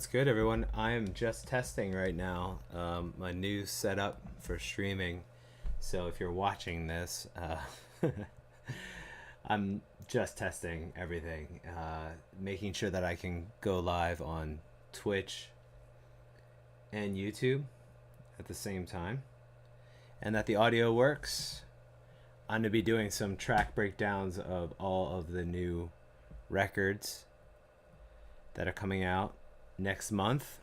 What's good, everyone? I am just testing right now my new setup for streaming. So if you're watching this, I'm just testing everything, making sure that I can go live on Twitch and YouTube at the same time, and that the audio works. I'm going to be doing some track breakdowns of all of the new records that are coming out next month,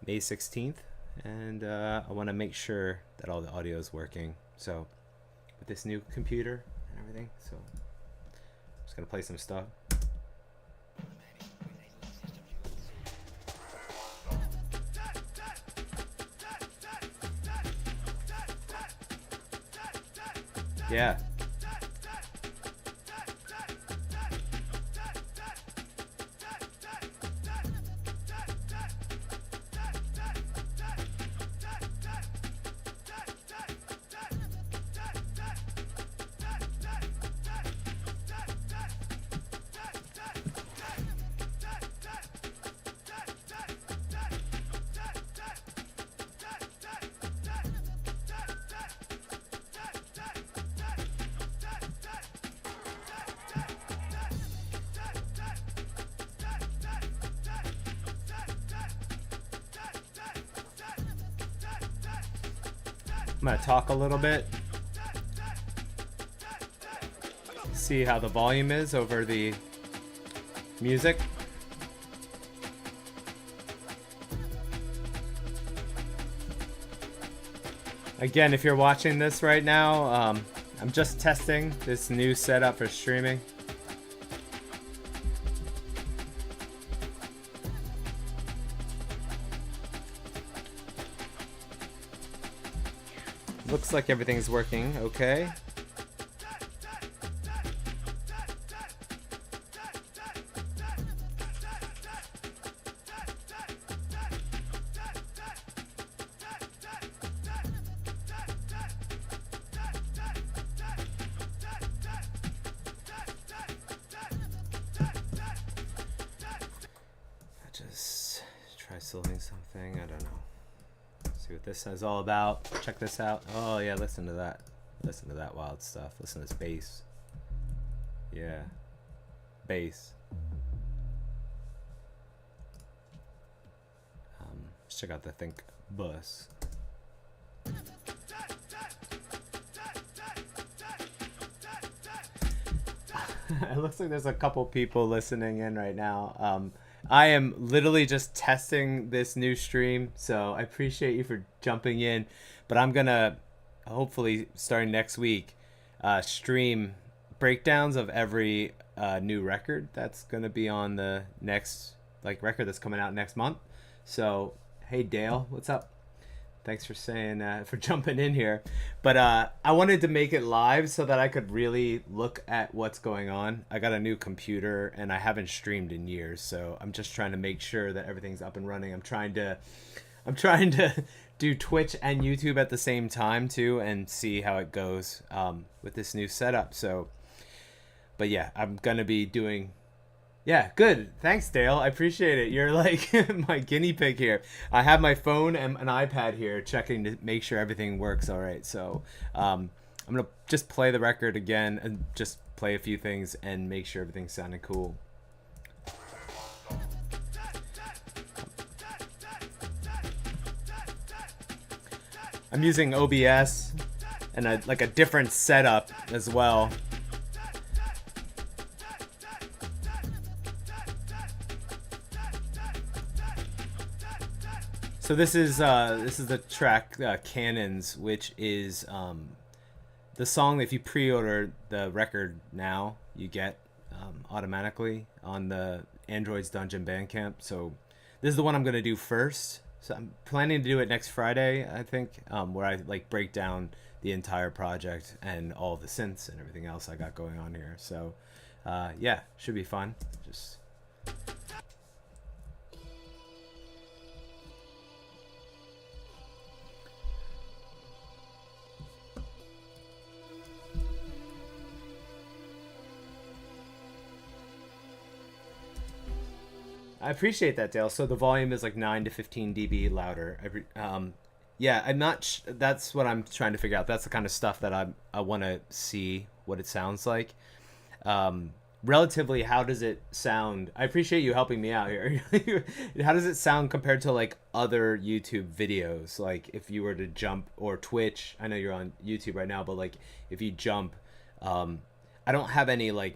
May 16th, and I want to make sure that all the audio is working. So with this new computer and everything, so I'm just gonna play some stuff. Yeah. I'm gonna talk a little bit, see how the volume is over the music. Again, if you're watching this right now, I'm just testing this new setup for streaming. Looks like everything's working okay. Just try solving something, I don't know. See what this is all about. Check this out. Oh yeah, listen to that. Listen to that wild stuff. Listen to this bass. Yeah. Bass. Let's check out the Think Bus. It looks like there's a couple people listening in right now. I am literally just testing this new stream, so I appreciate you for jumping in. But I'm gonna, hopefully starting next week, stream breakdowns of every new record that's gonna be on the next record that's coming out next month. So hey Dale, what's up? Thanks for saying for jumping in here. But I wanted to make it live so that I could really look at what's going on. I got a new computer and I haven't streamed in years, so I'm just trying to make sure that everything's up and running. I'm trying to do Twitch and YouTube at the same time too, and see how it goes with this new setup. So, but yeah, I'm gonna be doing. Yeah, good. Thanks, Dale. I appreciate it. You're like my guinea pig here. I have my phone and an iPad here checking to make sure everything works all right. So I'm going to just play the record again and just play a few things and make sure everything's sounding cool. I'm using OBS and a different setup as well. So this is the track Cannons, which is the song that if you pre-order the record now, you get automatically on the Android's Dungeon Bandcamp. So this is the one I'm going to do first. So I'm planning to do it next Friday, I think, where I break down the entire project and all the synths and everything else I got going on here. So yeah, should be fun. Just I appreciate that, Dale. So the volume is like 9 to 15 dB louder. Yeah, I'm not. That's what I'm trying to figure out. That's the kind of stuff that I want to see what it sounds like. Um, Relatively, how does it sound? I appreciate you helping me out here. How does it sound compared to like other YouTube videos? Like if you were to jump, or Twitch. I know you're on YouTube right now, but like if you jump, um, I don't have any like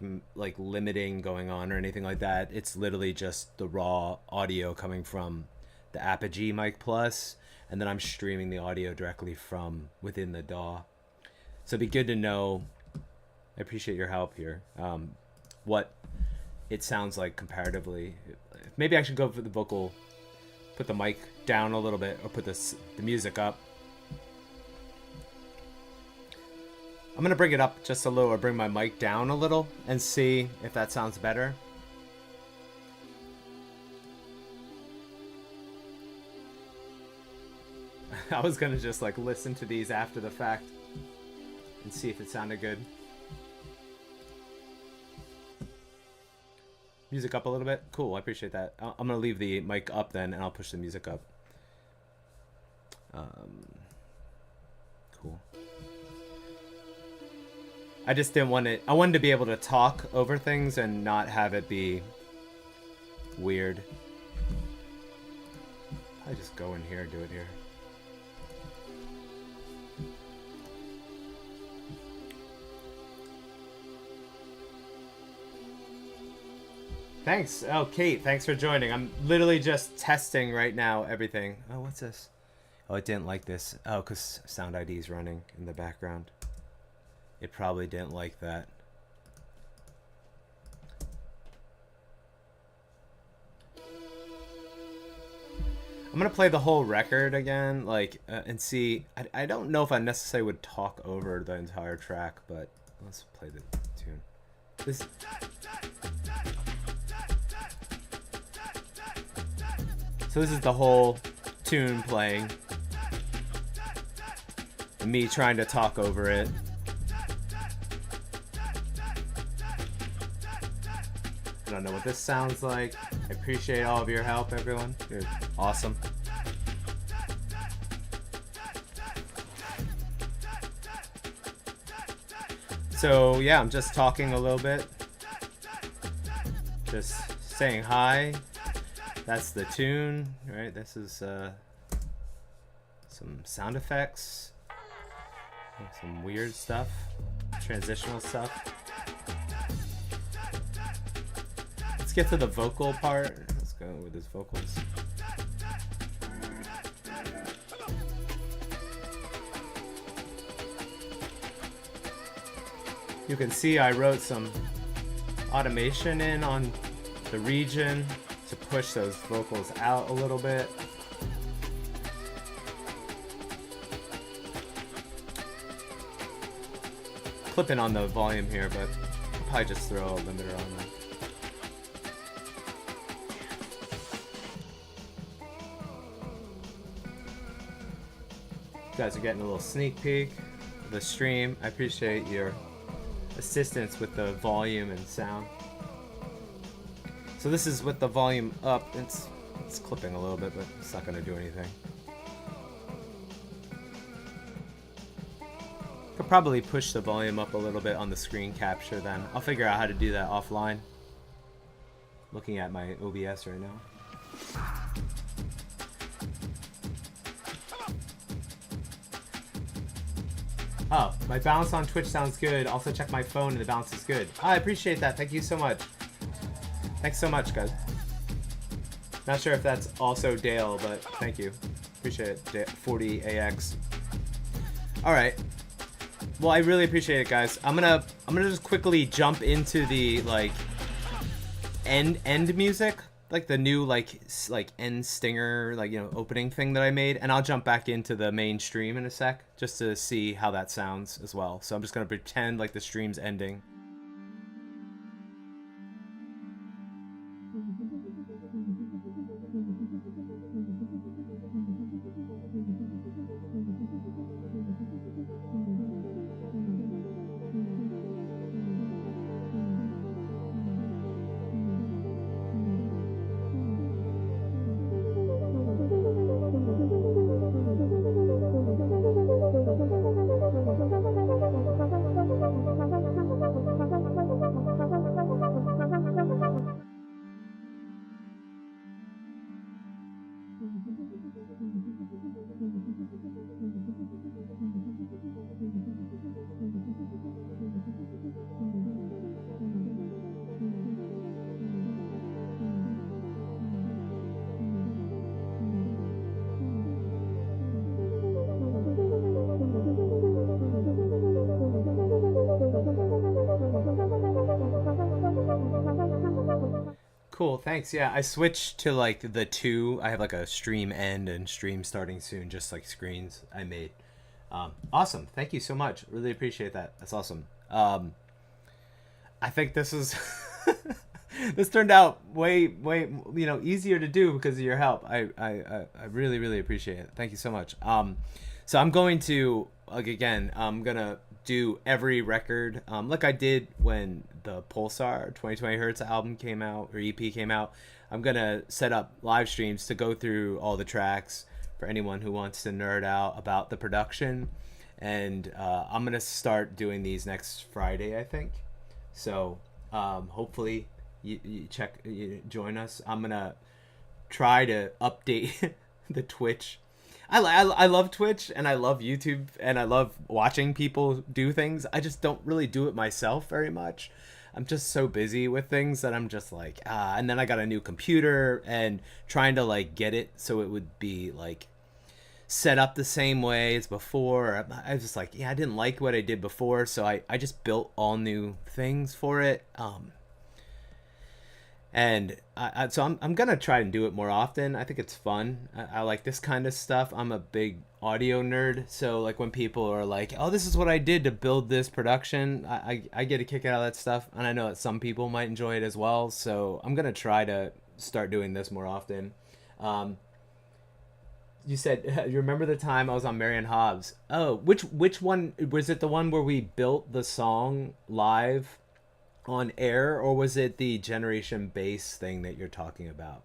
limiting going on or anything like that. It's literally just the raw audio coming from the Apogee Mic Plus, and then I'm streaming the audio directly from within the DAW. So it'd be good to know. I appreciate your help here. What it sounds like comparatively. Maybe I should go for the vocal, put the mic down a little bit, or put the music up. I'm gonna bring it up just a little, or bring my mic down a little, and see if that sounds better. I was gonna just like listen to these after the fact and see if it sounded good. Music up a little bit? Cool, I appreciate that. I'm gonna leave the mic up then, and I'll push the music up. Cool. I just didn't want it. I wanted to be able to talk over things and not have it be weird. I just go in here and do it here. Thanks. Oh, Kate, thanks for joining. I'm literally just testing right now everything. Oh, what's this? Oh, it didn't like this. Oh, because Sound ID is running in the background. It probably didn't like that. I'm going to play the whole record again, like, and see. I don't know if I necessarily would talk over the entire track, but let's play the tune. This... So this is the whole tune playing, and me trying to talk over it. I don't know what this sounds like. I appreciate all of your help, everyone. You're awesome. So yeah, I'm just talking a little bit. Just saying hi. That's the tune, right? This is some sound effects, some weird stuff, transitional stuff. Let's get to the vocal part. Let's go with his vocals. You can see I wrote some automation in on the region to push those vocals out a little bit. Clipping on the volume here, but I'll probably just throw a limiter on that. You guys are getting a little sneak peek of the stream. I appreciate your assistance with the volume and sound. So this is with the volume up. It's clipping a little bit, but it's not going to do anything. Could probably push the volume up a little bit on the screen capture then. I'll figure out how to do that offline. Looking at my OBS right now. Oh, my bounce on Twitch sounds good. Also check my phone and the bounce is good. I appreciate that. Thank you so much. Thanks so much, guys. Not sure if that's also Dale, but thank you. Appreciate it, 40AX. All right. Well, I really appreciate it, guys. I'm gonna just quickly jump into the like end music, like the new like end stinger, like, you know, opening thing that I made, and I'll jump back into the main stream in a sec just to see how that sounds as well. So I'm just gonna pretend like the stream's ending. Cool, thanks. Yeah, I switched to like the two. I have like a stream end and stream starting soon, just like screens I made. Awesome. Thank you so much. Really appreciate that. That's awesome. I think this is this turned out way easier to do because of your help. I really really appreciate it. Thank you so much. So I'm going to like again. I'm gonna do every record like I did when the Pulsar 2020 Hertz album came out or EP came out. I'm gonna set up live streams to go through all the tracks for anyone who wants to nerd out about the production. And I'm gonna start doing these next Friday, I think. So hopefully you join us. I'm gonna try to update the Twitch. I love Twitch and I love YouTube and I love watching people do things. I just don't really do it myself very much. I'm just so busy with things that I'm just like and then I got a new computer and trying to like get it so it would be like set up the same way as before. I was just like, yeah, I didn't like what I did before, so I just built all new things for it. So I'm gonna try and do it more often. I think it's fun. I like this kind of stuff. I'm a big audio nerd, so like when people are like, "Oh, this is what I did to build this production," I get a kick out of that stuff, and I know that some people might enjoy it as well. So I'm gonna try to start doing this more often. You said you remember the time I was on Marion Hobbs. Oh, which one was it? The one where we built the song live on air, or was it the Generation Bass thing that you're talking about?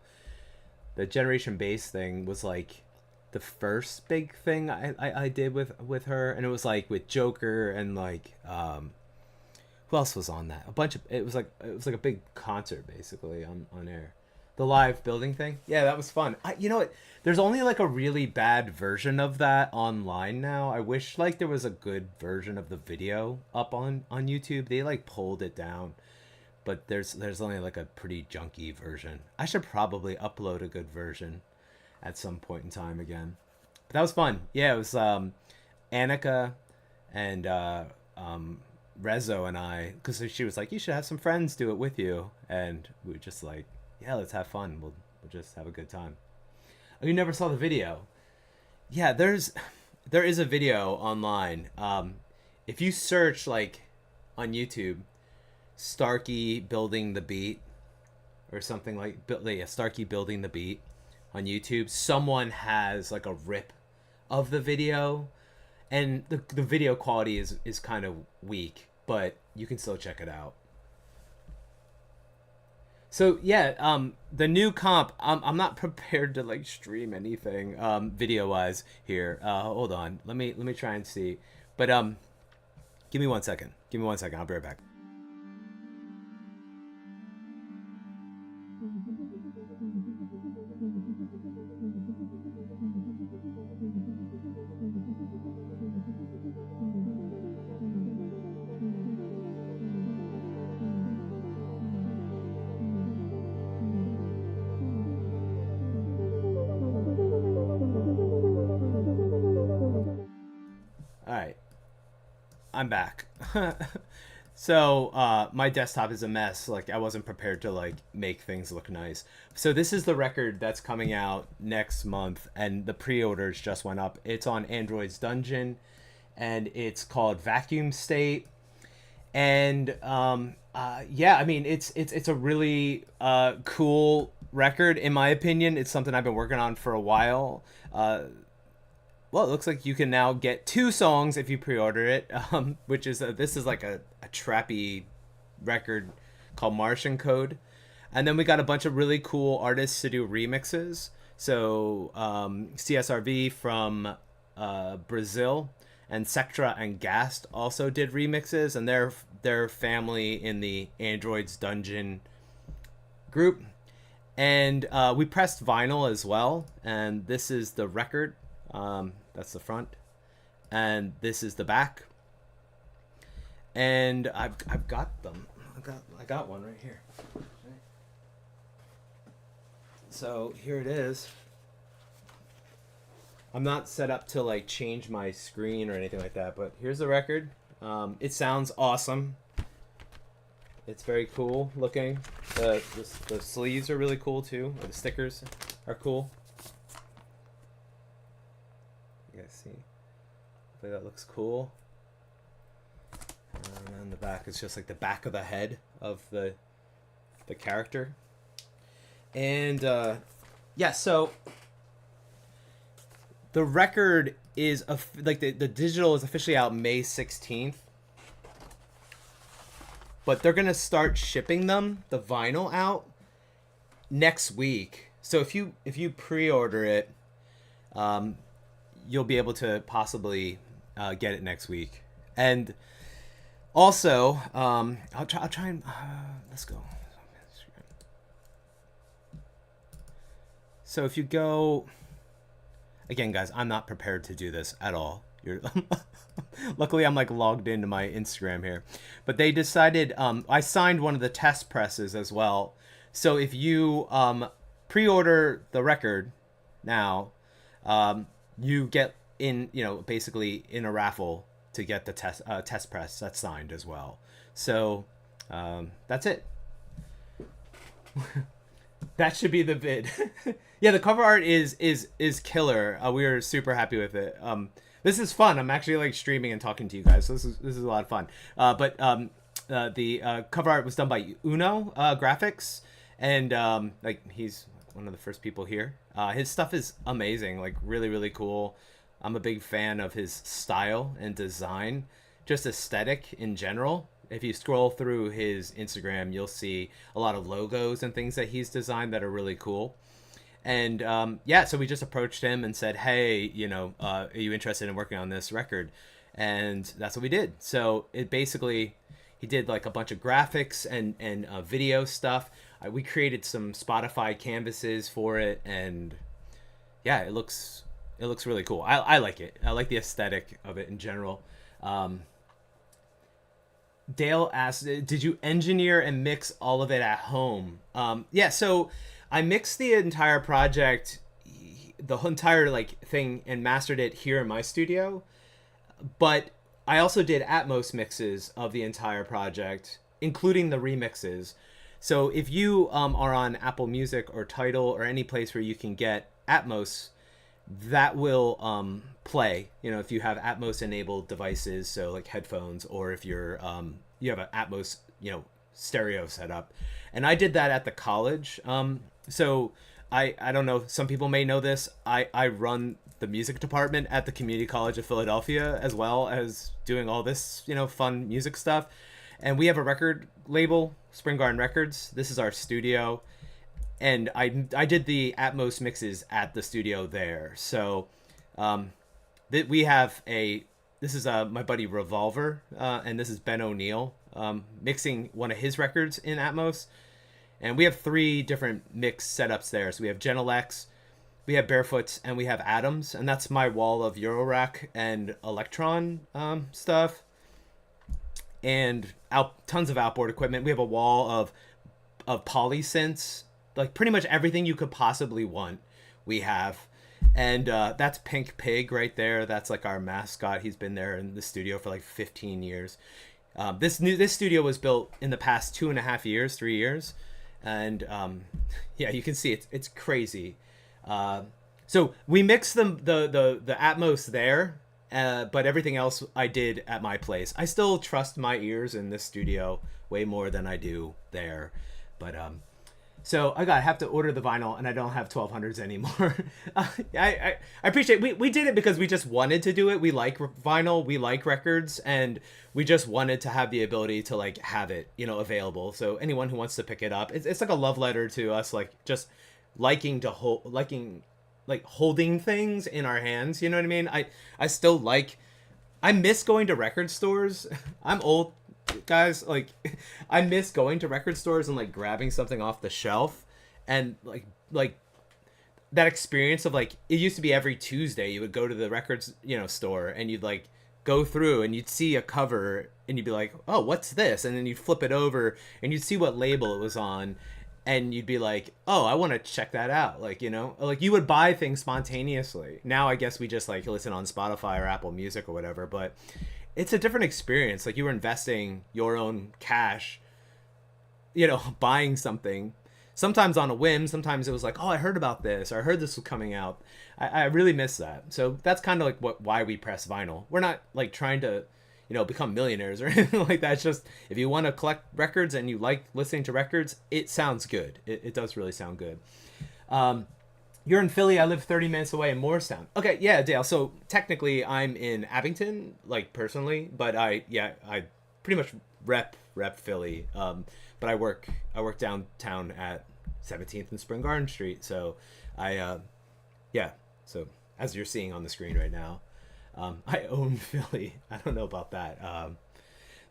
The Generation Bass thing was like the first big thing I did with her, and it was like with Joker and like who else was on that? A bunch of it was like a big concert basically on air. The live building thing, yeah, that was fun. You know what? There's only like a really bad version of that online now. I wish like there was a good version of the video up on YouTube. They like pulled it down, but there's only like a pretty junky version. I should probably upload a good version at some point in time again. But that was fun. Yeah, it was Annika and Rezo and I, because she was like, you should have some friends do it with you, and we were just like, yeah, let's have fun. We'll just have a good time. Oh, you never saw the video? Yeah, there is a video online. If you search like on YouTube, Starkey building the beat, or something like Starkey building the beat on YouTube, someone has like a rip of the video, and the video quality is kind of weak, but you can still check it out. So yeah, the new comp. I'm not prepared to like stream anything video wise here. Hold on, let me try and see. But give me 1 second. Give me 1 second. I'll be right back. All right, I'm back. So my desktop is a mess. Like I wasn't prepared to like make things look nice. So this is the record that's coming out next month, and the pre-orders just went up. It's on Android's Dungeon, and it's called Vacuum State. And yeah, I mean it's a really cool record in my opinion. It's something I've been working on for a while. Well, it looks like you can now get 2 songs if you pre-order it, which is this is like a trappy record called Martian Code. And then we got a bunch of really cool artists to do remixes. So CSRV from Brazil and Sectra and Gast also did remixes, and their family in the Android's Dungeon group. And we pressed vinyl as well, and this is the record. That's the front, and this is the back. And I've got them. I got one right here. So here it is. I'm not set up to like change my screen or anything like that, but here's the record. It sounds awesome. It's very cool looking. The sleeves are really cool too. The stickers are cool. You guys see? Hopefully that looks cool. And then the back is just like the back of the head of the character. And yeah, so the record is like the digital is officially out May 16th. But they're gonna start shipping them, the vinyl, out next week. So if you pre-order it, you'll be able to possibly get it next week. And also, I'll try and let's go. So if you go, again, guys, I'm not prepared to do this at all. Luckily, I'm like logged into my Instagram here, but they decided I signed one of the test presses as well. So if you pre-order the record now, you get in, basically in a raffle to get the test press that's signed as well. So that's it. That should be the vid. Yeah, the cover art is killer. We are super happy with it. This is fun. I'm actually like streaming and talking to you guys. So this is a lot of fun. But the cover art was done by Uno Graphics, and like he's one of the first people here. His stuff is amazing. Like really really cool. I'm a big fan of his style and design, just aesthetic in general. If you scroll through his Instagram, you'll see a lot of logos and things that he's designed that are really cool. And yeah, so we just approached him and said, hey, are you interested in working on this record? And that's what we did. So it basically, he did like a bunch of graphics and video stuff. We created some Spotify canvases for it, and yeah, it looks really cool. I like it. I like the aesthetic of it in general. Dale asked, did you engineer and mix all of it at home? Yeah, so I mixed the entire project, the entire like thing, and mastered it here in my studio. But I also did Atmos mixes of the entire project, including the remixes. So if you are on Apple Music or Tidal or any place where you can get Atmos, that will play. If you have Atmos enabled devices, so like headphones, or if you're you have an Atmos stereo setup. And I did that at the college. So I don't know, some people may know this. I run the music department at the Community College of Philadelphia, as well as doing all this fun music stuff. And we have a record label, Spring Garden Records. This is our studio. And I did the Atmos mixes at the studio there. So we have this is my buddy Revolver, and this is Ben O'Neill mixing one of his records in Atmos. And we have 3 different mix setups there. So we have Genelex, we have Barefoots, and we have Atoms. And that's my wall of Eurorack and Electron stuff. And tons of outboard equipment. We have a wall of polysynths. Like pretty much everything you could possibly want, we have. And that's Pink Pig right there. That's like our mascot. He's been there in the studio for like 15 years. This studio was built in the past 2.5 years, 3 years. And yeah, you can see it's crazy. So we mixed the Atmos there, but everything else I did at my place. I still trust my ears in this studio way more than I do there. But so I have to order the vinyl, and I don't have 1200s anymore. I appreciate we did it because we just wanted to do it. We like vinyl, we like records, and we just wanted to have the ability to like have it available. So anyone who wants to pick it up, it's like a love letter to us, like just liking holding things in our hands. You know what I mean? I still I miss going to record stores. I'm old, guys. Like I miss going to record stores and like grabbing something off the shelf, and like that experience of like, it used to be every Tuesday you would go to the records store, and you'd like go through and you'd see a cover and you'd be like, oh, what's this? And then you'd flip it over and you'd see what label it was on, and you'd be like, oh, I want to check that out. Like like you would buy things spontaneously. Now I guess we just like listen on Spotify or Apple Music or whatever, but it's a different experience. Like you were investing your own cash buying something, sometimes on a whim, sometimes it was like, oh, I heard about this, or I heard this was coming out. I really miss that. So that's kind of like why we press vinyl. We're not like trying to, become millionaires or anything like that. It's just, if you want to collect records and you like listening to records, it sounds good. It does really sound good. You're in Philly. I live 30 minutes away in Morristown. Okay, yeah, Dale. So technically, I'm in Abington, like personally, but I pretty much rep Philly. But I work downtown at 17th and Spring Garden Street. So yeah. So as you're seeing on the screen right now, I own Philly. I don't know about that.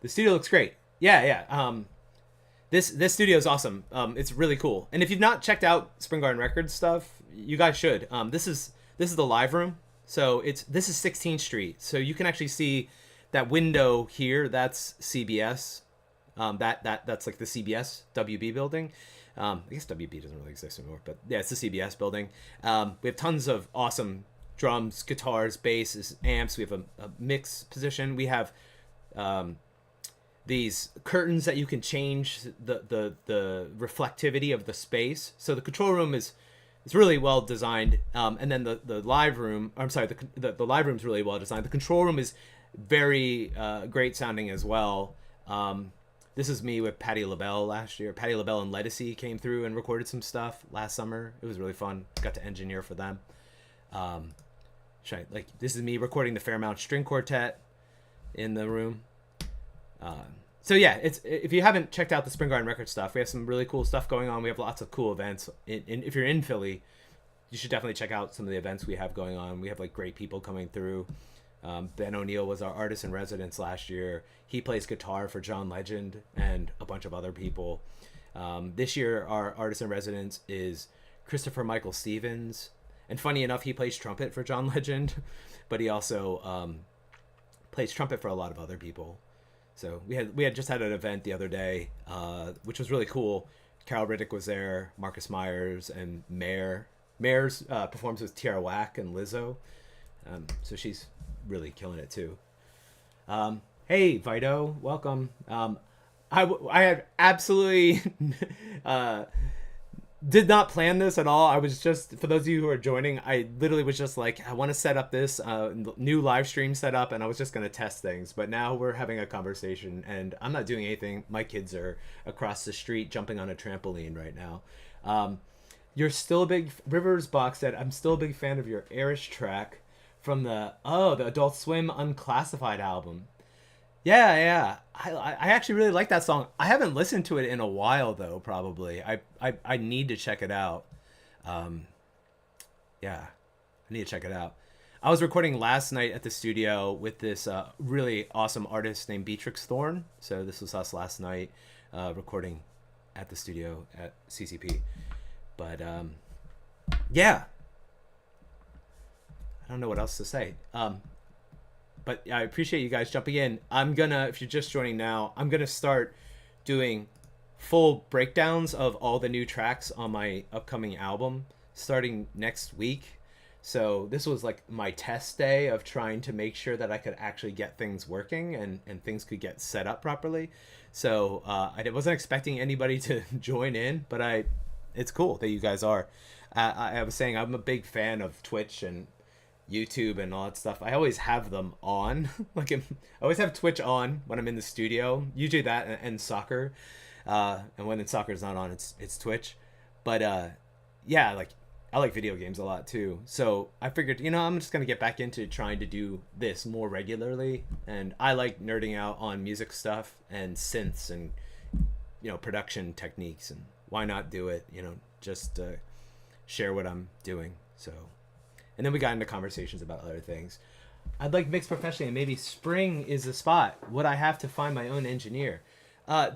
The studio looks great. Yeah. This studio is awesome. It's really cool. And if you've not checked out Spring Garden Records stuff, you guys should. This is the live room. So this is 16th Street. So you can actually see that window here. That's CBS. That's like the CBS WB building. I guess WB doesn't really exist anymore, but yeah, it's the CBS building. We have tons of awesome drums, guitars, basses, amps. We have a mix position. We have these curtains that you can change the reflectivity of the space. So the control room is really well designed. And then the live room, I'm sorry, the live room is really well designed. The control room is very great sounding as well. This is me with Patti LaBelle last year. Patti LaBelle and Ledisi came through and recorded some stuff last summer. It was really fun. Got to engineer for them. This is me recording the Fairmount String Quartet in the room. So yeah, if you haven't checked out the Spring Garden Records stuff, we have some really cool stuff going on. We have lots of cool events. If you're in Philly, you should definitely check out some of the events we have going on. We have like great people coming through. Ben O'Neill was our artist in residence last year. He plays guitar for John Legend and a bunch of other people. This year, our artist in residence is Christopher Michael Stevens. And funny enough, he plays trumpet for John Legend, but he also plays trumpet for a lot of other people. So we had just had an event the other day, which was really cool. Carol Riddick was there, Marcus Myers, and Mare. Mare's performs with Tierra Whack and Lizzo. So she's really killing it too. Hey Vito, welcome. I had absolutely did not plan this at all. I was just, for those of you who are joining, I literally was just like, I want to set up this new live stream setup, and I was just going to test things. But now we're having a conversation, and I'm not doing anything. My kids are across the street jumping on a trampoline right now. You're still a big, Rivers Box said, I'm still a big fan of your Irish track from the Adult Swim Unclassified album. Yeah. I actually really like that song. I haven't listened to it in a while though. Probably I need to check it out. Yeah, I need to check it out. I was recording last night at the studio with this really awesome artist named Beatrix Thorne. So this was us last night recording at the studio at CCP. But yeah, I don't know what else to say. But I appreciate you guys jumping in. If you're just joining now, I'm gonna start doing full breakdowns of all the new tracks on my upcoming album starting next week. So this was like my test day of trying to make sure that I could actually get things working and things could get set up properly. So I wasn't expecting anybody to join in, but it's cool that you guys are. I was saying I'm a big fan of Twitch and YouTube and all that stuff. I always have them on. I always have Twitch on when I'm in the studio. Usually that and soccer. And when soccer's not on, it's Twitch. But yeah, I like video games a lot too. So I figured, I'm just gonna get back into trying to do this more regularly. And I like nerding out on music stuff and synths and production techniques. And why not do it? Just share what I'm doing. So. And then we got into conversations about other things. I'd like mix professionally, and maybe spring is the spot. Would I have to find my own engineer?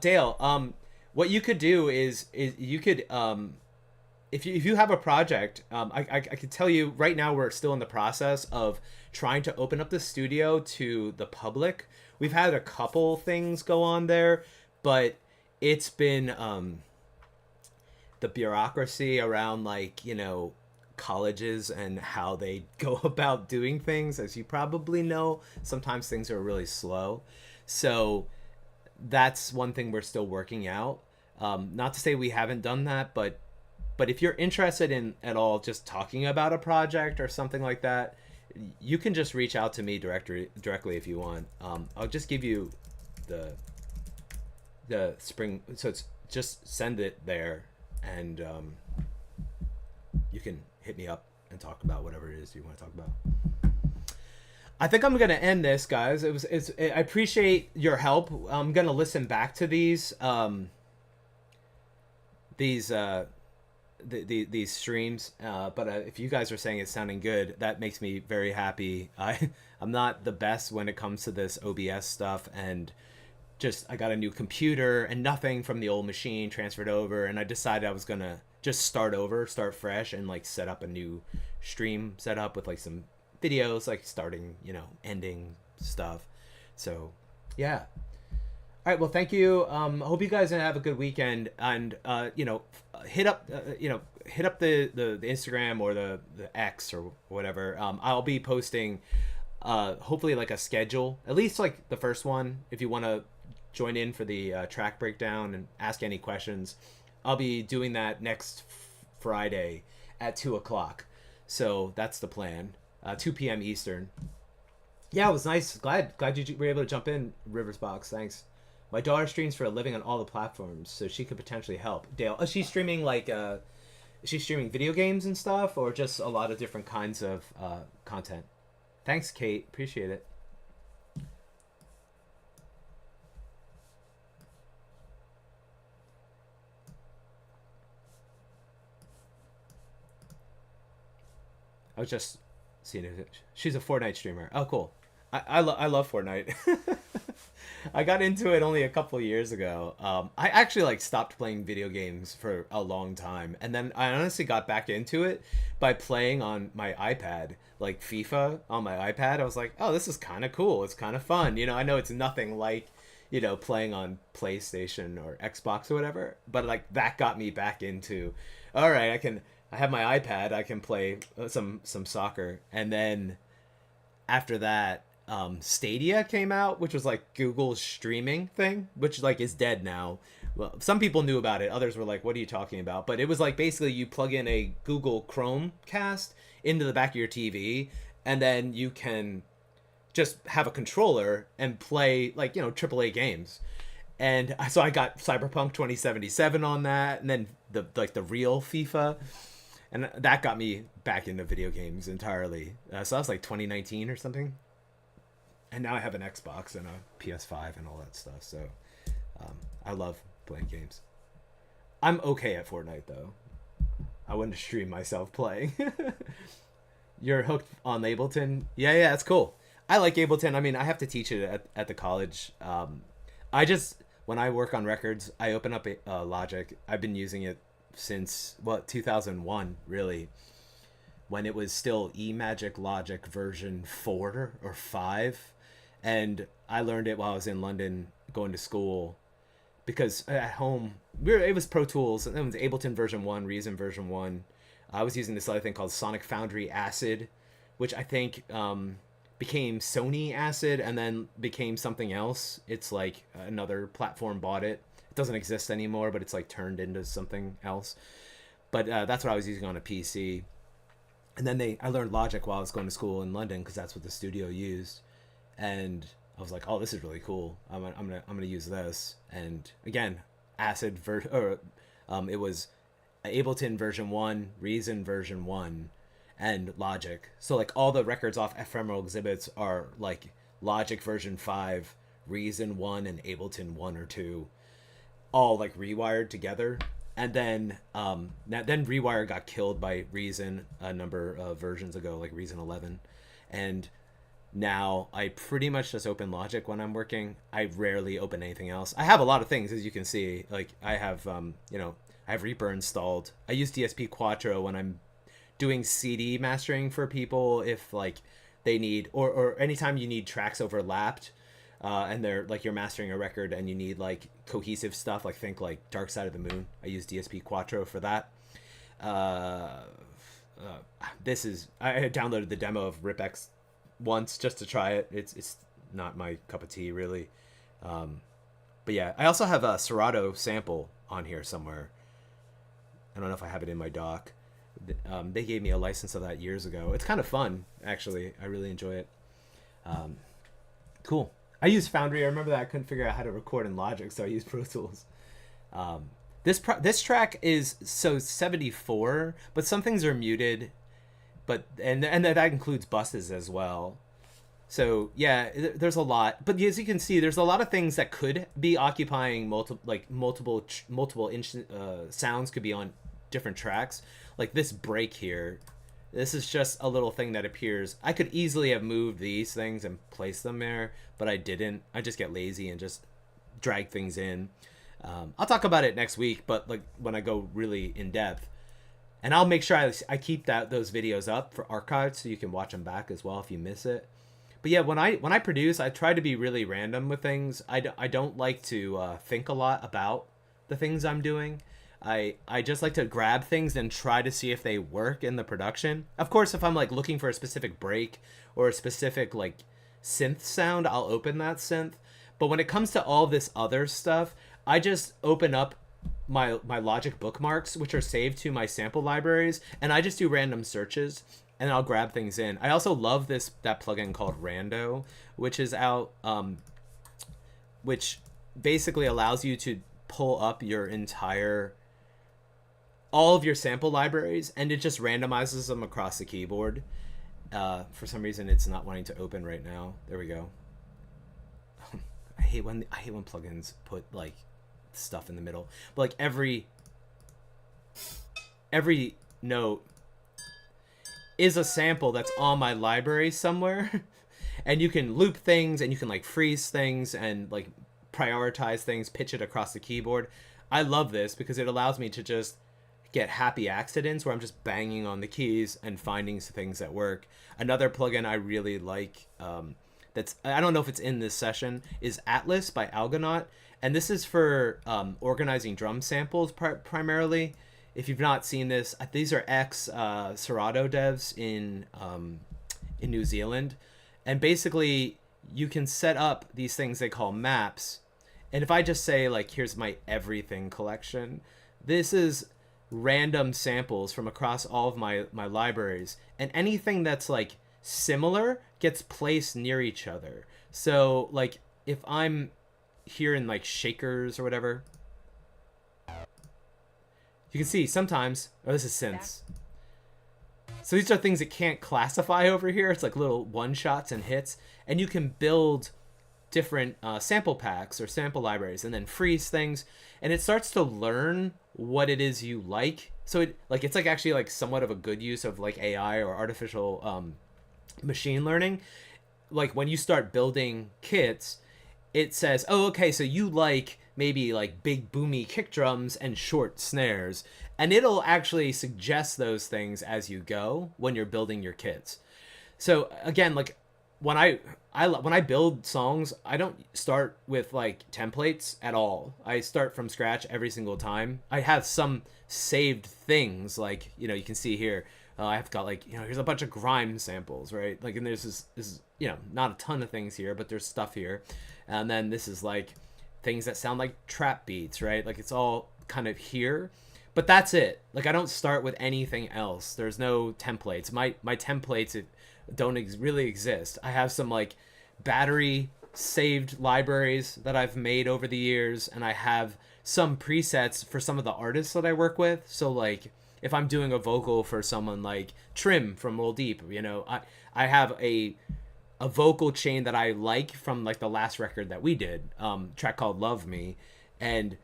Dale, what you could do is you could, if you have a project, I could tell you right now we're still in the process of trying to open up the studio to the public. We've had a couple things go on there, but it's been the bureaucracy around colleges and how they go about doing things. As you probably know, sometimes things are really slow. So that's one thing we're still working out. Not to say we haven't done that, but if you're interested in at all just talking about a project or something like that, you can just reach out to me directly if you want. I'll just give you the spring, so it's just send it there, and you can hit me up and talk about whatever it is you want to talk about. I think I'm gonna end this, guys. I appreciate your help. I'm gonna listen back to these these streams, but if you guys are saying it's sounding good, that makes me very happy. I'm not the best when it comes to this OBS stuff, and just I got a new computer and nothing from the old machine transferred over, and I decided I was gonna just start fresh, and like set up a new stream setup with like some videos, like starting, ending stuff. So yeah. All right, well, thank you. I hope you guys have a good weekend, and hit up the Instagram or the X or whatever. I'll be posting hopefully like a schedule, at least like the first one, if you want to join in for the track breakdown and ask any questions. I'll be doing that next Friday at 2:00. So that's the plan. 2 p.m. Eastern. Yeah, it was nice. Glad you were able to jump in, Riversbox. Thanks. My daughter streams for a living on all the platforms, so she could potentially help. Dale, is she streaming is she streaming video games and stuff, or just a lot of different kinds of content? Thanks, Kate. Appreciate it. I was just seeing it. She's a Fortnite streamer. Oh, cool. I love Fortnite. I got into it only a couple of years ago. I actually stopped playing video games for a long time, and then I honestly got back into it by playing on my iPad, like FIFA on my iPad. I was like, oh, this is kind of cool. It's kind of fun. I know it's nothing like, playing on PlayStation or Xbox or whatever, but that got me back into, all right, I have my iPad, I can play some soccer. And then after that, Stadia came out, which was like Google's streaming thing, which is dead now. Well, some people knew about it, others were like, what are you talking about? But it was basically you plug in a Google Chromecast into the back of your TV, and then you can just have a controller and play AAA games. And so I got Cyberpunk 2077 on that, and then the real FIFA, and that got me back into video games entirely. So that was 2019 or something. And now I have an Xbox and a PS5 and all that stuff. So I love playing games. I'm okay at Fortnite, though. I wouldn't stream myself playing. You're hooked on Ableton? Yeah, that's cool. I like Ableton. I mean, I have to teach it at the college. When I work on records, I open up Logic. I've been using it since 2001, really, when it was still eMagic Logic version 4 or 5, and I learned it while I was in London going to school, because at home it was Pro Tools, and it was Ableton version 1, Reason version 1. I was using this other thing called Sonic Foundry Acid, which I think became Sony Acid and then became something else. It's another platform bought it. It doesn't exist anymore, but it's turned into something else. But that's what I was using on a PC. And then I learned Logic while I was going to school in London, because that's what the studio used. And I was like, oh, this is really cool. I'm gonna use this. And again, Acid it was Ableton version 1, Reason version 1, and Logic. So all the records off Ephemeral Exhibits are Logic version 5, Reason 1, and Ableton 1 or 2, all rewired together. And then Rewire got killed by Reason a number of versions ago, like Reason 11. And now I pretty much just open Logic when I'm working. I rarely open anything else. I have a lot of things, as you can see. I have I have Reaper installed. I use DSP Quattro when I'm doing CD mastering for people, if they need, or anytime you need tracks overlapped, and they're you're mastering a record and you need cohesive stuff, think Dark Side of the Moon. I use DSP Quattro for that. I downloaded the demo of RipX once just to try it. It's not my cup of tea, really. But yeah, I also have a Serato sample on here somewhere. I don't know if I have it in my doc. They gave me a license of that years ago. It's kind of fun, actually. I really enjoy it. Cool. I use Foundry. I remember that I couldn't figure out how to record in Logic, so I used Pro Tools. This track is 74, but some things are muted, but and that includes buses as well. So yeah, there's a lot, but as you can see, there's a lot of things that could be occupying multiple sounds could be on different tracks. Like this break here, this is just a little thing that appears. I could easily have moved these things and placed them there, but I didn't. I just get lazy and just drag things in. I'll talk about it next week, but like when I go really in depth, and I'll make sure I keep those videos up for archives so you can watch them back as well if you miss it. But yeah, when I produce, I try to be really random with things. I don't like to think a lot about the things I'm doing. I just like to grab things and try to see if they work in the production. Of course, if I'm like looking for a specific break or a specific like synth sound, I'll open that synth. But when it comes to all this other stuff, I just open up my Logic bookmarks, which are saved to my sample libraries, and I just do random searches and I'll grab things in. I also love that plugin called Rando, which is out, which basically allows you to pull up all of your sample libraries, and it just randomizes them across the keyboard. For some reason, it's not wanting to open right now. There we go. I hate when plugins put like stuff in the middle, but like every note is a sample that's on my library somewhere. And you can loop things and you can like freeze things and like prioritize things, pitch it across the keyboard. I love this because it allows me to just get happy accidents where I'm just banging on the keys and finding things that work. Another plugin I really like, that's, I don't know if it's in this session, is Atlas by Algonaut. And this is for organizing drum samples primarily. If you've not seen this, these are Serato devs in New Zealand. And basically, you can set up these things they call maps. And if I just say, like, here's my everything collection, this is random samples from across all of my libraries. And anything that's, like, similar gets placed near each other. So, like, if I'm here in, like, Shakers or whatever, you can see sometimes, oh, this is synths. So these are things that can't classify over here. It's like little one-shots and hits. And you can build different sample packs or sample libraries and then freeze things. And it starts to learn what it is you like. So it's like actually like somewhat of a good use of like AI or artificial machine learning. Like when you start building kits, it says, oh, okay, so you like maybe like big boomy kick drums and short snares. And it'll actually suggest those things as you go when you're building your kits. So again, like when I build songs, I don't start with like templates at all. I start from scratch every single time. I have some saved things, like, you know, you can see here. I've got like, you know, here's a bunch of grime samples, right? Like, and there's this, you know, not a ton of things here, but there's stuff here. And then this is like things that sound like trap beats, right? Like it's all kind of here. But that's it. Like I don't start with anything else. There's no templates. My templates don't really exist. I have some like battery saved libraries that I've made over the years, and I have some presets for some of the artists that I work with. So like if I'm doing a vocal for someone like Trim from Roll Deep, you know, I have a vocal chain that I like from like the last record that we did, track called Love Me, and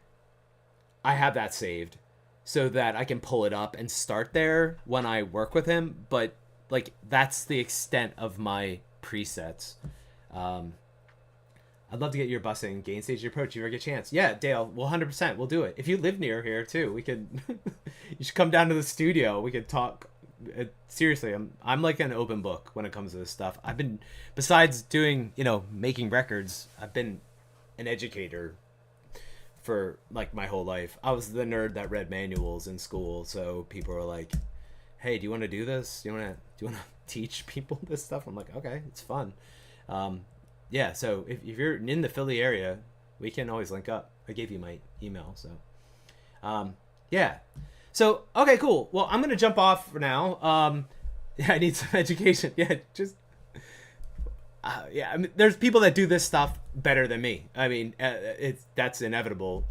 I have that saved so that I can pull it up and start there when I work with him. But like that's the extent of my presets. I'd love to get your busing gain stage approach if you ever get a chance. Yeah, Dale, well, 100%, we'll do it. If you live near here too, we could you should come down to the studio. We could talk. Seriously, I'm like an open book when it comes to this stuff. I've been, besides doing, you know, making records, I've been an educator for like my whole life. I was the nerd that read manuals in school, so people were like, hey, do you want to do this? Do you want to teach people this stuff? I'm like, okay, it's fun. Yeah, so if you're in the Philly area, we can always link up. I gave you my email, so Yeah. So okay, cool. Well, I'm gonna jump off for now. Yeah, I need some education. Yeah, just yeah. I mean, there's people that do this stuff better than me. I mean, it's that's inevitable.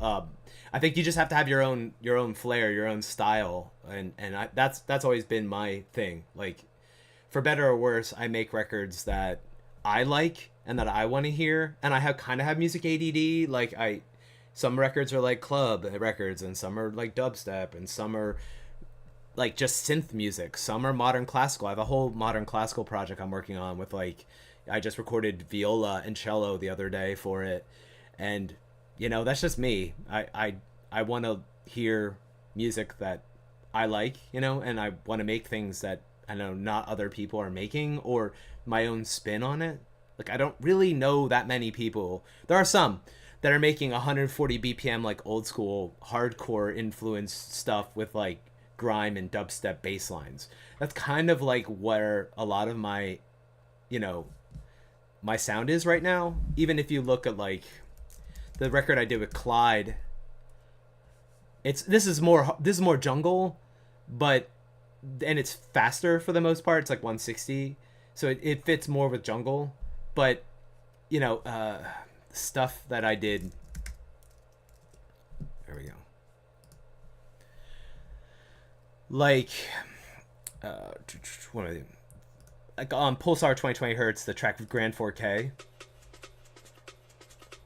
I think you just have to have your own flair, your own style, and that's always been my thing. Like, for better or worse, I make records that I like and that I want to hear, and I have kind of have music ADD. Like some records are like club records, and some are like dubstep, and some are like just synth music. Some are modern classical. I have a whole modern classical project I'm working on with like I just recorded viola and cello the other day for it, and that's just me. I want to hear music that I like, and I want to make things that I know not other people are making or my own spin on it. Like I don't really know that many people. There are some that are making 140 BPM like old school hardcore influenced stuff with like grime and dubstep bass lines. That's kind of like where a lot of my you know my sound is right now. Even if you look at like the record I did with Clyde, this is more jungle, but and it's faster for the most part. It's like 160, so it fits more with jungle. But stuff that I did. There we go. Like, what am I doing? Like on Pulsar 2020 Hertz, the track with Grand 4K.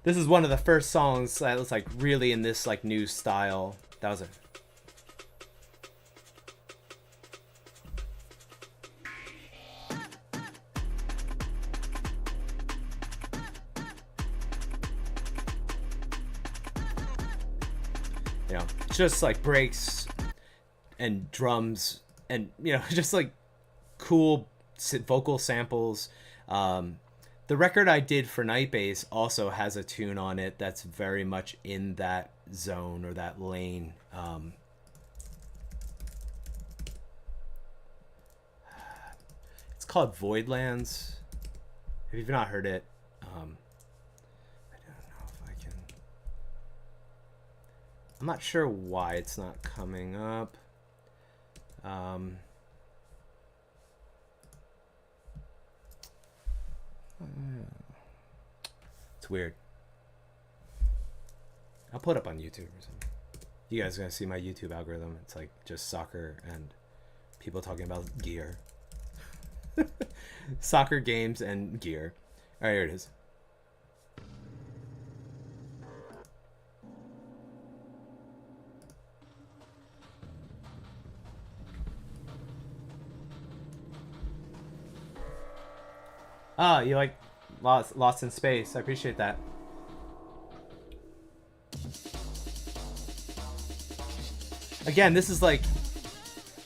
This is one of the first songs that was like really in this like new style. That was a just like breaks and drums and just like cool vocal samples. The record I did for Nightbase also has a tune on it that's very much in that zone or that lane. It's called Voidlands. If you've not heard it, I don't know if I can. I'm not sure why it's not coming up. It's weird. I'll put it up on YouTube or something. You guys are gonna see my YouTube algorithm. It's like just soccer and people talking about gear. Soccer games and gear. All right, here it is. Ah, you like Lost in Space. I appreciate that. Again, this is like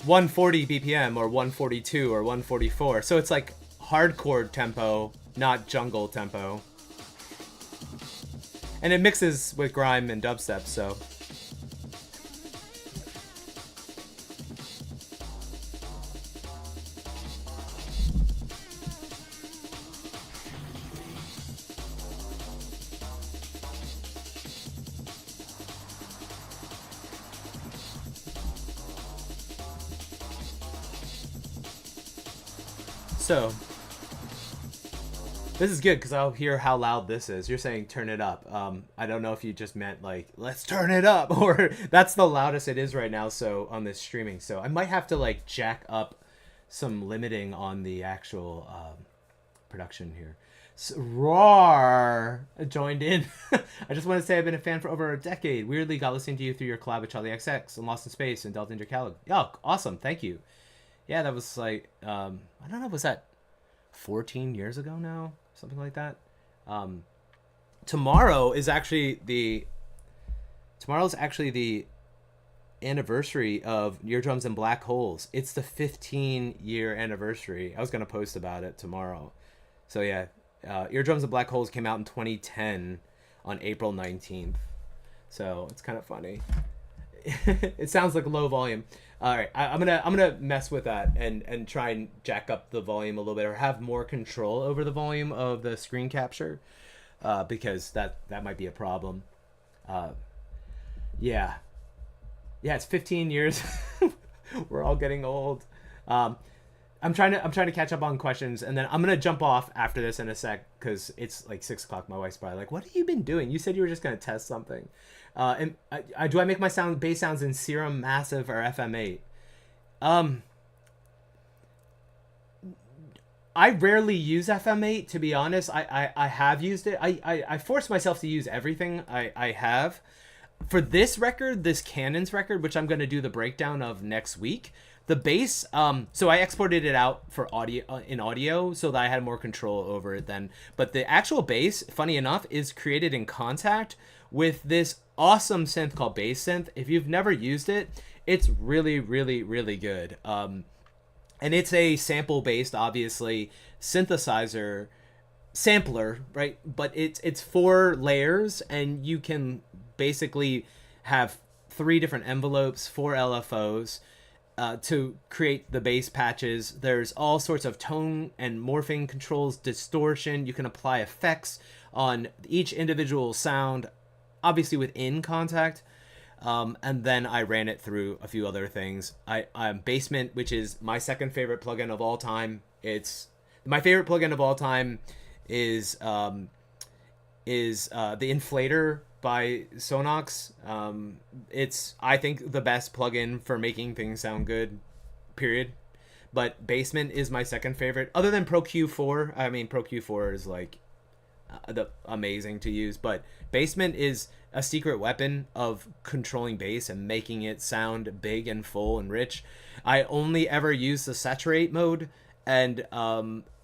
140 BPM or 142 or 144. So it's like hardcore tempo, not jungle tempo. And it mixes with grime and dubstep, so... So, this is good because I'll hear how loud this is. You're saying turn it up. I don't know if you just meant like, let's turn it up, or that's the loudest it is right now, so on this streaming. So I might have to like jack up some limiting on the actual production here. So, Roar joined in. I just want to say I've been a fan for over a decade. Weirdly got listening to you through your collab with Charlie XX and Lost in Space and Delta Intercalog. Oh, awesome. Thank you. Yeah, that was like, I don't know, was that 14 years ago now? Something like that. Tomorrow's actually the anniversary of Eardrums and Black Holes. It's the 15-year anniversary. I was going to post about it tomorrow. So yeah, Eardrums and Black Holes came out in 2010 on April 19th. So it's kind of funny. It sounds like low volume. All right, I'm gonna mess with that and try and jack up the volume a little bit or have more control over the volume of the screen capture, because that might be a problem. Yeah. Yeah, it's 15 years. We're all getting old. Um, I'm trying to catch up on questions, and then I'm gonna jump off after this in a sec because it's like 6 o'clock. My wife's probably like, "What have you been doing? You said you were just gonna test something." And do I make my bass sounds in Serum, Massive, or FM8? Um, I rarely use FM8 to be honest. I have used it. I force myself to use everything I have. For this record, this Cannons record, which I'm going to do the breakdown of next week, the bass, so I exported it out for audio in audio so that I had more control over it then. But the actual bass, funny enough, is created in Contact with this awesome synth called Bass Synth. If you've never used it, it's really, really, really good. And it's a sample based, obviously, synthesizer sampler, right? But it's 4 layers, and you can basically have 3 different envelopes, 4 LFOs, to create the bass patches. There's all sorts of tone and morphing controls, distortion. You can apply effects on each individual sound, obviously within Contact. And then I ran it through a few other things. I'm Basement, which is my second favorite plugin of all time. It's my favorite plugin of all time is the Inflator by Sonox. It's, I think, the best plugin for making things sound good, period. But Basement is my second favorite, other than Pro Q4. I mean, Pro Q4 is like amazing to use, but Basement is a secret weapon of controlling bass and making it sound big and full and rich. I only ever use the saturate mode, and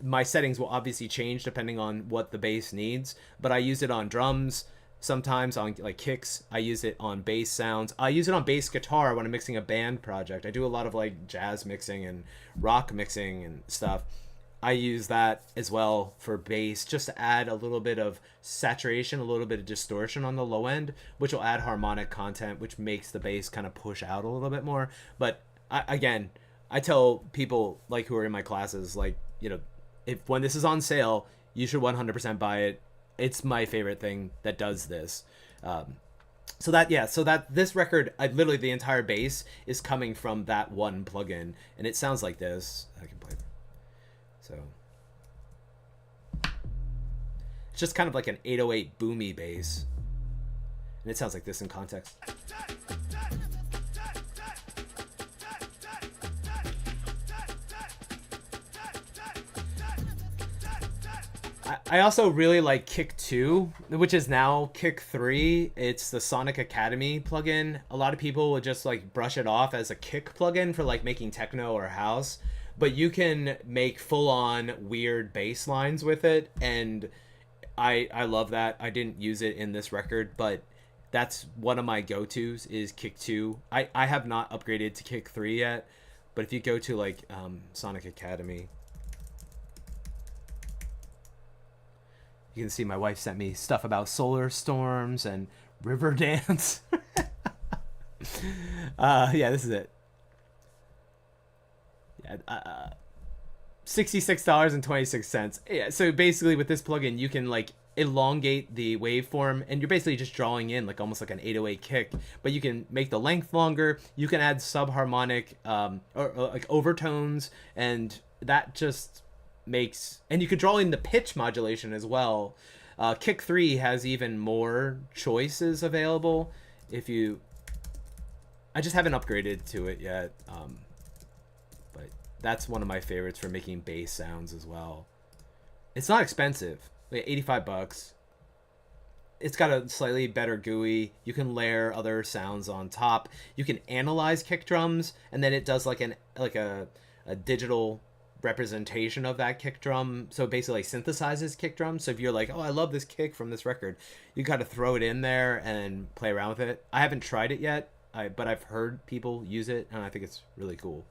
my settings will obviously change depending on what the bass needs, but I use it on drums, sometimes on like kicks. I use it on bass sounds. I use it on bass guitar when I'm mixing a band project. I do a lot of like jazz mixing and rock mixing and stuff. I use that as well for bass, just to add a little bit of saturation, a little bit of distortion on the low end, which will add harmonic content, which makes the bass kind of push out a little bit more. But again, I tell people like who are in my classes, like, you know, if when this is on sale, you should 100% buy it. It's my favorite thing that does this. So that this record, literally the entire bass is coming from that one plugin, and it sounds like this. I can play it. So it's just kind of like an 808 boomy bass, and it sounds like this in context. I also really like Kick 2, which is now Kick 3. It's the Sonic Academy plugin. A lot of people would just like brush it off as a Kick plugin for like making techno or house, but you can make full-on weird bass lines with it, and I love that. I didn't use it in this record, but that's one of my go-tos is Kick 2. I have not upgraded to Kick 3 yet, but if you go to like Sonic Academy, you can see my wife sent me stuff about solar storms and river dance. Yeah, this is it. Yeah, $66.26. Yeah, so basically with this plugin, you can like elongate the waveform, and you're basically just drawing in like almost like an 808 kick, but you can make the length longer. You can add subharmonic or like overtones, and that just makes, and you could draw in the pitch modulation as well. Kick 3 has even more choices available. If you, I just haven't upgraded to it yet, but that's one of my favorites for making bass sounds as well. It's not expensive, like $85. It's got a slightly better GUI. You can layer other sounds on top. You can analyze kick drums, and then it does like a digital representation of that kick drum, so it basically synthesizes kick drums. So if you're like, oh, I love this kick from this record, you gotta throw it in there and play around with it. I haven't tried it yet, but I've heard people use it, and I think it's really cool.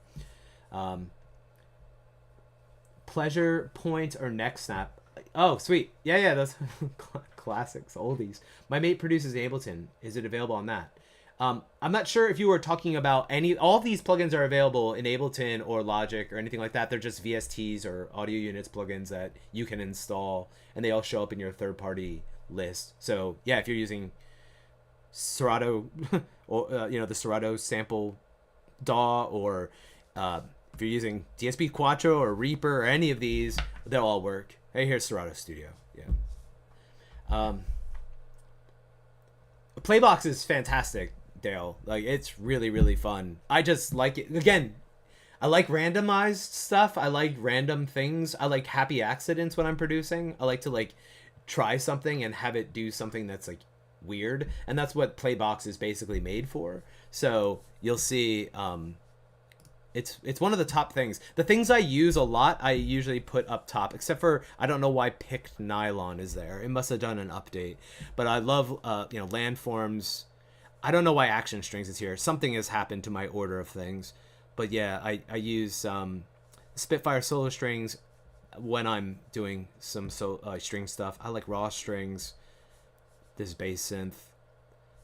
Pleasure Point or Neck Snap. Oh, sweet. Yeah, those classics, oldies. My mate produces Ableton. Is it available on that? I'm not sure if you were talking about all these plugins are available in Ableton or Logic or anything like that. They're just VSTs or audio units plugins that you can install, and they all show up in your third-party list. So yeah, if you're using Serato, or the Serato sample DAW, or if you're using DSP Quattro or Reaper or any of these, they'll all work. Hey, here's Serato Studio. Yeah. Playbox is fantastic, Dale. Like, it's really, really fun. I just like it. Again, I like randomized stuff. I like random things. I like happy accidents when I'm producing. I like to like try something and have it do something that's like weird, and that's what Playbox is basically made for. So you'll see, it's one of the top things. The things I use a lot, I usually put up top, except for I don't know why Picked Nylon is there. It must have done an update. But I love landforms. I don't know why Action Strings is here. Something has happened to my order of things. But yeah, I use Spitfire solo strings when I'm doing some string stuff. I like raw strings, this bass synth,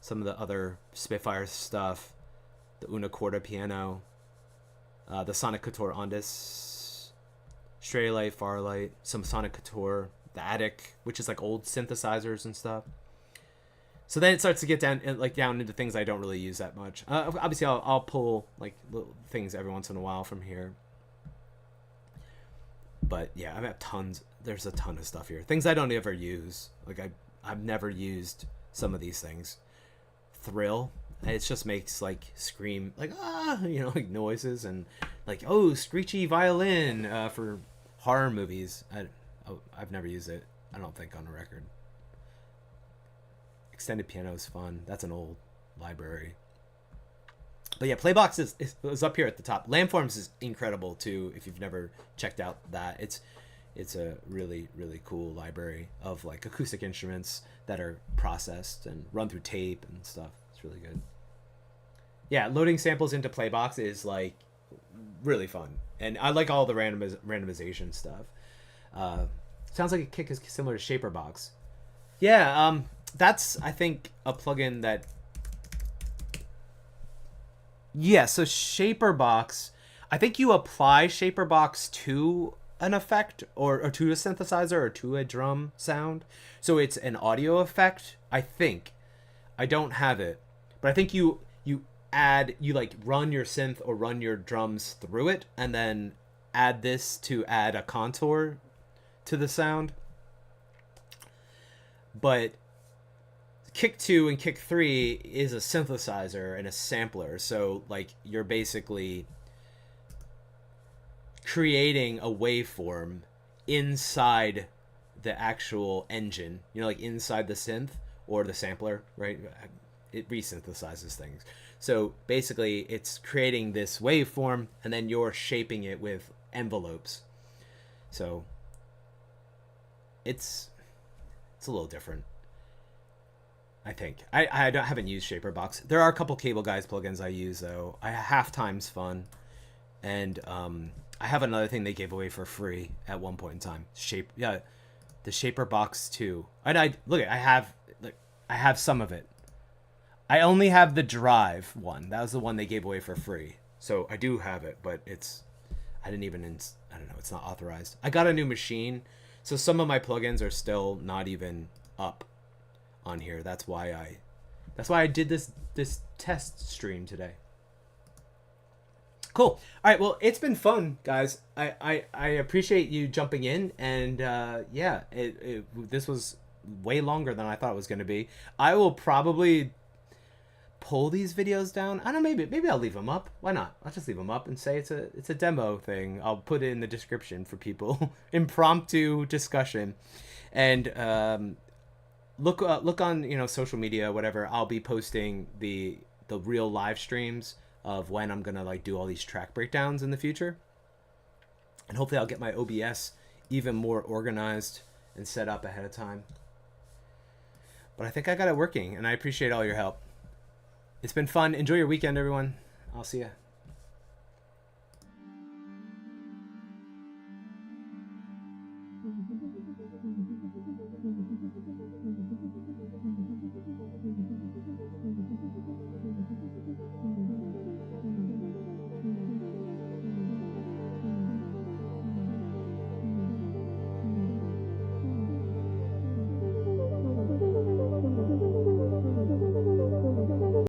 some of the other Spitfire stuff, the Una Corda piano, the Sonic Couture Ondis, Straylight, Farlight, some Sonic Couture, the Attic, which is like old synthesizers and stuff. So then it starts to get down into things I don't really use that much. Obviously, I'll pull like little things every once in a while from here. But yeah, I've got tons. There's a ton of stuff here. Things I don't ever use. Like I've never used some of these things. Thrill. It just makes like scream like like noises, and like screechy violin for horror movies. I've never used it. I don't think on a record. Extended piano is fun. That's an old library. But yeah, Playbox is up here at the top. Landforms is incredible too. If you've never checked out that, it's a really, really cool library of like acoustic instruments that are processed and run through tape and stuff. It's really good. Yeah, loading samples into Playbox is like really fun, and I like all the randomization stuff. Sounds like a kick is similar to Shaperbox. Yeah, that's I think a plugin that. Yeah, so Shaperbox, I think you apply Shaperbox to an effect or to a synthesizer or to a drum sound. So it's an audio effect, I think. I don't have it, but I think you like run your synth or run your drums through it and then add this to add a contour to the sound. But Kick 2 and Kick 3 is a synthesizer and a sampler, so like you're basically creating a waveform inside the actual engine, like inside the synth or the sampler, right? It resynthesizes things. So basically it's creating this waveform and then you're shaping it with envelopes. So it's a little different, I think. I haven't used Shaperbox. There are a couple Cable Guys plugins I use though. Halftime's fun, and I have another thing they gave away for free at one point in time. The Shaperbox 2. I have some of it. I only have the Drive one. That was the one they gave away for free. So I do have it, but I don't know. It's not authorized. I got a new machine, so some of my plugins are still not even up on here. That's why I did this test stream today. Cool. All right, well, it's been fun, guys. I appreciate you jumping in, and this was way longer than I thought it was going to be. I will probably pull these videos down. I don't know, maybe I'll leave them up. Why not? I'll just leave them up and say it's a demo thing. I'll put it in the description for people. Impromptu discussion. And look on social media, whatever. I'll be posting the real live streams of when I'm gonna like do all these track breakdowns in the future, and hopefully I'll get my OBS even more organized and set up ahead of time. But I think I got it working, and I appreciate all your help. It's been fun. Enjoy your weekend, everyone. I'll see ya.